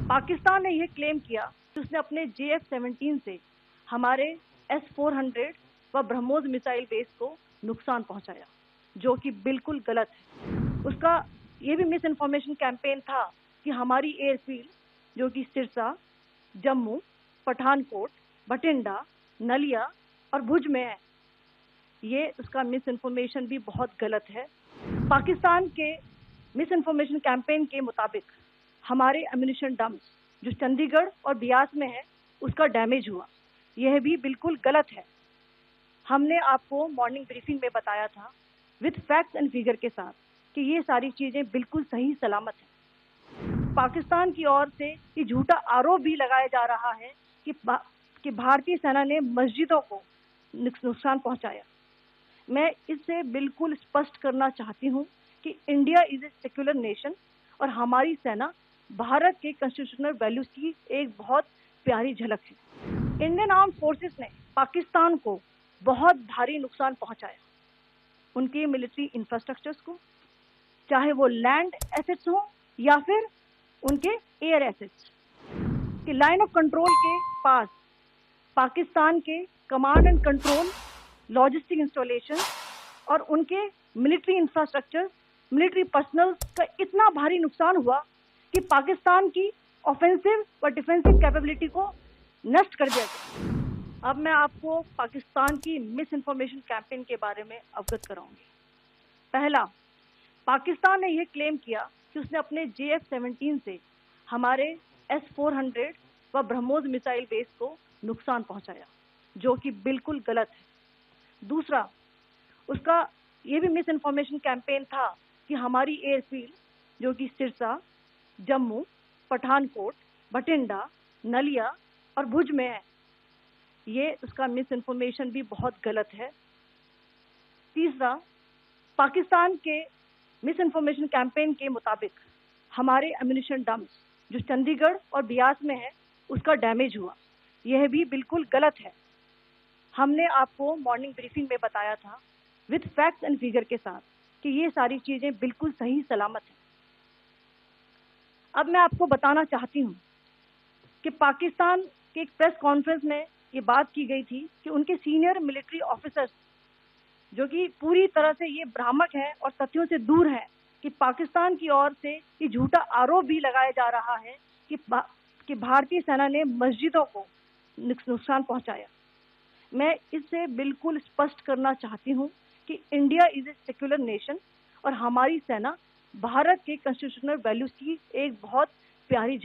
पाकिस्तान ने यह क्लेम किया कि उसने अपने JF-17 से हमारे S-400 व ब्रह्मोस मिसाइल बेस को नुकसान पहुंचाया, जो कि बिल्कुल गलत है। उसका ये भी मिस इन्फॉर्मेशन कैंपेन था कि हमारी एयरफील्ड जो कि सिरसा, जम्मू, पठानकोट, बठिंडा, नलिया और भुज में है, ये उसका मिस इन्फॉर्मेशन भी बहुत गलत है। पाकिस्तान के मिस इन्फॉर्मेशन कैंपेन के मुताबिक हमारे एम्यूनिशन डम्प्स जो चंडीगढ़ और बियास में है उसका डैमेज हुआ, यह भी बिल्कुल गलत है। हमने आपको मॉर्निंग ब्रीफिंग में बताया था विद फैक्ट्स एंड फिगर के साथ कि ये सारी चीजें बिल्कुल सही सलामत हैं। पाकिस्तान की ओर से ये झूठा आरोप भी लगाया जा रहा है कि भारतीय सेना ने मस्जिदों को नुकसान पहुंचाया। मैं इससे बिल्कुल स्पष्ट करना चाहती हूं कि India is a secular nation और हमारी सेना भारत के कॉन्स्टिट्यूशनल वैल्यूज की एक बहुत प्यारी झलक है। इंडियन आर्म फोर्सेस ने पाकिस्तान को बहुत भारी नुकसान पहुंचाया, उनके मिलिट्री इंफ्रास्ट्रक्चर्स को, चाहे वो लैंड एसेट्स हो या फिर उनके एयर एसेट्स। कि लाइन ऑफ कंट्रोल के पास पाकिस्तान के command and control, logistic installation और उनके मिलिट्री इंफ्रास्ट्रक्चर, मिलिट्री पर्सनल का इतना भारी नुकसान हुआ कि पाकिस्तान की ऑफेंसिव व डिफेंसिव कैपेबिलिटी को नष्ट कर दिया गया। अब मैं आपको पाकिस्तान की मिस इन्फॉर्मेशन कैंपेन के बारे में अवगत कराऊंगी। पहला, पाकिस्तान ने यह क्लेम किया कि उसने अपने JF-17 से हमारे S-400 व ब्रह्मोस मिसाइल बेस को नुकसान पहुंचाया, जो कि बिल्कुल गलत है। दूसरा, उसका ये भी मिस इन्फॉर्मेशन कैंपेन था कि हमारी एयरफील्ड जो कि सिरसा, जम्मू, पठानकोट, बठिंडा, नलिया और भुज में है, ये उसका मिस इन्फॉर्मेशन भी बहुत गलत है। तीसरा, पाकिस्तान के मिस इन्फॉर्मेशन कैंपेन के मुताबिक हमारे एम्यूनिशन डम्प्स जो चंडीगढ़ और बियास में है उसका डैमेज हुआ, यह भी बिल्कुल गलत है। हमने आपको मॉर्निंग ब्रीफिंग में बताया था विद फैक्ट्स एंड फिगर के साथ कि ये सारी चीजें बिल्कुल सही सलामत हैं। अब मैं आपको बताना चाहती हूँ कि पाकिस्तान के एक प्रेस कॉन्फ्रेंस में ये बात की गई थी कि उनके सीनियर मिलिट्री ऑफिसर्स जो कि पूरी तरह से ये भ्रामक है और तथ्यों से दूर है कि पाकिस्तान की ओर से ये झूठा आरोप भी लगाया जा रहा है कि भारतीय सेना ने मस्जिदों को नुकसान पहुंचाया। मैं इससे बिल्कुल स्पष्ट करना चाहती हूं कि India is a secular nation और हमारी सेना भारत के कॉन्स्टिट्यूशनल वैल्यूज की एक बहुत प्यारी झलक